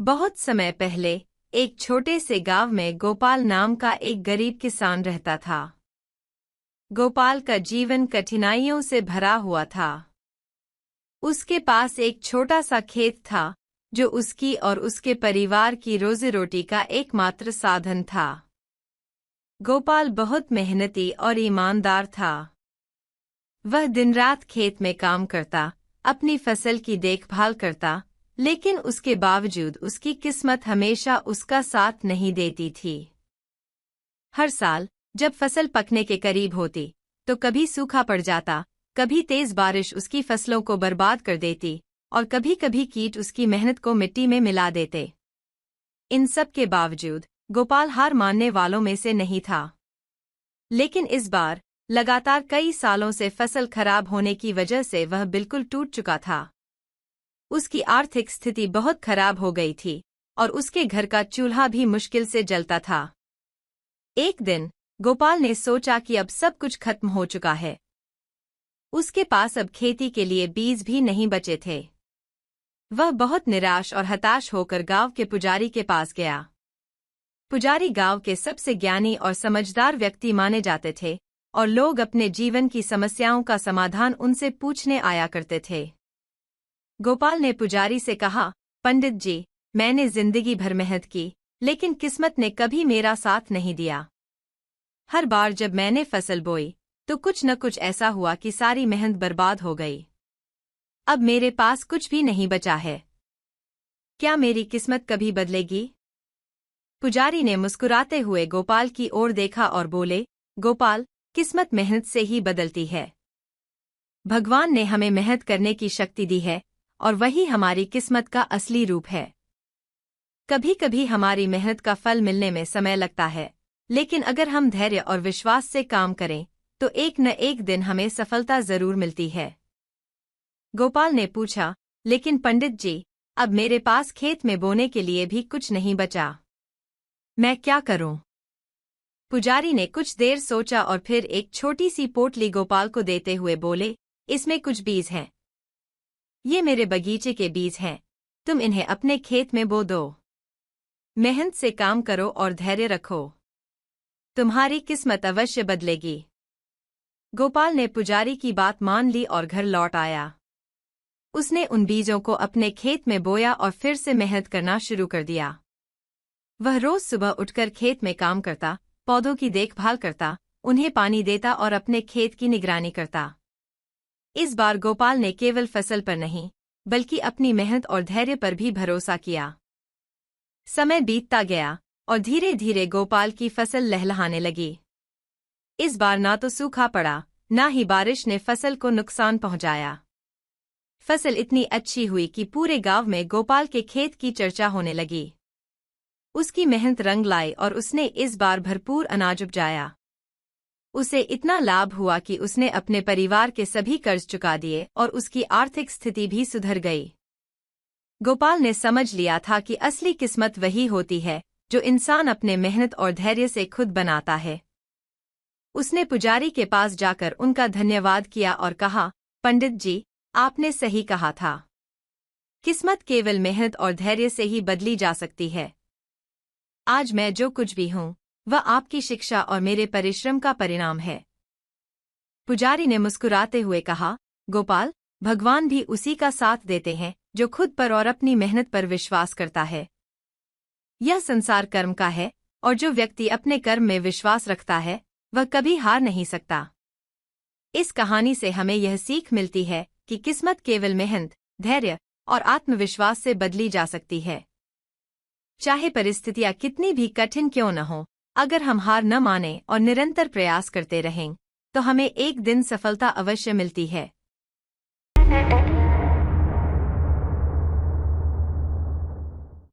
बहुत समय पहले एक छोटे से गांव में गोपाल नाम का एक गरीब किसान रहता था। गोपाल का जीवन कठिनाइयों से भरा हुआ था। उसके पास एक छोटा सा खेत था जो उसकी और उसके परिवार की रोजी रोटी का एकमात्र साधन था। गोपाल बहुत मेहनती और ईमानदार था। वह दिन रात खेत में काम करता, अपनी फसल की देखभाल करता, लेकिन उसके बावजूद उसकी किस्मत हमेशा उसका साथ नहीं देती थी। हर साल जब फसल पकने के करीब होती तो कभी सूखा पड़ जाता, कभी तेज बारिश उसकी फसलों को बर्बाद कर देती और कभी कभी कीट उसकी मेहनत को मिट्टी में मिला देते। इन सब के बावजूद गोपाल हार मानने वालों में से नहीं था। लेकिन इस बार लगातार कई सालों से फसल खराब होने की वजह से वह बिल्कुल टूट चुका था। उसकी आर्थिक स्थिति बहुत खराब हो गई थी और उसके घर का चूल्हा भी मुश्किल से जलता था। एक दिन गोपाल ने सोचा कि अब सब कुछ खत्म हो चुका है। उसके पास अब खेती के लिए बीज भी नहीं बचे थे। वह बहुत निराश और हताश होकर गांव के पुजारी के पास गया। पुजारी गांव के सबसे ज्ञानी और समझदार व्यक्ति माने जाते थे और लोग अपने जीवन की समस्याओं का समाधान उनसे पूछने आया करते थे। गोपाल ने पुजारी से कहा, पंडित जी, मैंने जिंदगी भर मेहनत की, लेकिन किस्मत ने कभी मेरा साथ नहीं दिया। हर बार जब मैंने फसल बोई तो कुछ न कुछ ऐसा हुआ कि सारी मेहनत बर्बाद हो गई। अब मेरे पास कुछ भी नहीं बचा है। क्या मेरी किस्मत कभी बदलेगी? पुजारी ने मुस्कुराते हुए गोपाल की ओर देखा और बोले, गोपाल, किस्मत मेहनत से ही बदलती है। भगवान ने हमें मेहनत करने की शक्ति दी है और वही हमारी किस्मत का असली रूप है। कभी कभी हमारी मेहनत का फल मिलने में समय लगता है, लेकिन अगर हम धैर्य और विश्वास से काम करें तो एक न एक दिन हमें सफलता जरूर मिलती है। गोपाल ने पूछा, लेकिन पंडित जी, अब मेरे पास खेत में बोने के लिए भी कुछ नहीं बचा। मैं क्या करूं? पुजारी ने कुछ देर सोचा और फिर एक छोटी सी पोटली गोपाल को देते हुए बोले, इसमें कुछ बीज हैं। ये मेरे बगीचे के बीज हैं, तुम इन्हें अपने खेत में बो दो। मेहनत से काम करो और धैर्य रखो, तुम्हारी किस्मत अवश्य बदलेगी। गोपाल ने पुजारी की बात मान ली और घर लौट आया। उसने उन बीजों को अपने खेत में बोया और फिर से मेहनत करना शुरू कर दिया। वह रोज सुबह उठकर खेत में काम करता, पौधों की देखभाल करता, उन्हें पानी देता और अपने खेत की निगरानी करता। इस बार गोपाल ने केवल फसल पर नहीं, बल्कि अपनी मेहनत और धैर्य पर भी भरोसा किया। समय बीतता गया और धीरे धीरे गोपाल की फसल लहलहाने लगी। इस बार ना तो सूखा पड़ा, ना ही बारिश ने फसल को नुकसान पहुंचाया। फसल इतनी अच्छी हुई कि पूरे गांव में गोपाल के खेत की चर्चा होने लगी। उसकी मेहनत रंग लाई और उसने इस बार भरपूर अनाज उपजाया। उसे इतना लाभ हुआ कि उसने अपने परिवार के सभी कर्ज चुका दिए और उसकी आर्थिक स्थिति भी सुधर गई। गोपाल ने समझ लिया था कि असली किस्मत वही होती है जो इंसान अपने मेहनत और धैर्य से खुद बनाता है। उसने पुजारी के पास जाकर उनका धन्यवाद किया और कहा, पंडित जी, आपने सही कहा था। किस्मत केवल मेहनत और धैर्य से ही बदली जा सकती है। आज मैं जो कुछ भी हूँ वह आपकी शिक्षा और मेरे परिश्रम का परिणाम है। पुजारी ने मुस्कुराते हुए कहा, गोपाल, भगवान भी उसी का साथ देते हैं जो खुद पर और अपनी मेहनत पर विश्वास करता है। यह संसार कर्म का है और जो व्यक्ति अपने कर्म में विश्वास रखता है वह कभी हार नहीं सकता। इस कहानी से हमें यह सीख मिलती है कि किस्मत केवल मेहनत, धैर्य और आत्मविश्वास से बदली जा सकती है। चाहे परिस्थितियां कितनी भी कठिन क्यों न हो, अगर हम हार न माने और निरंतर प्रयास करते रहें तो हमें एक दिन सफलता अवश्य मिलती है।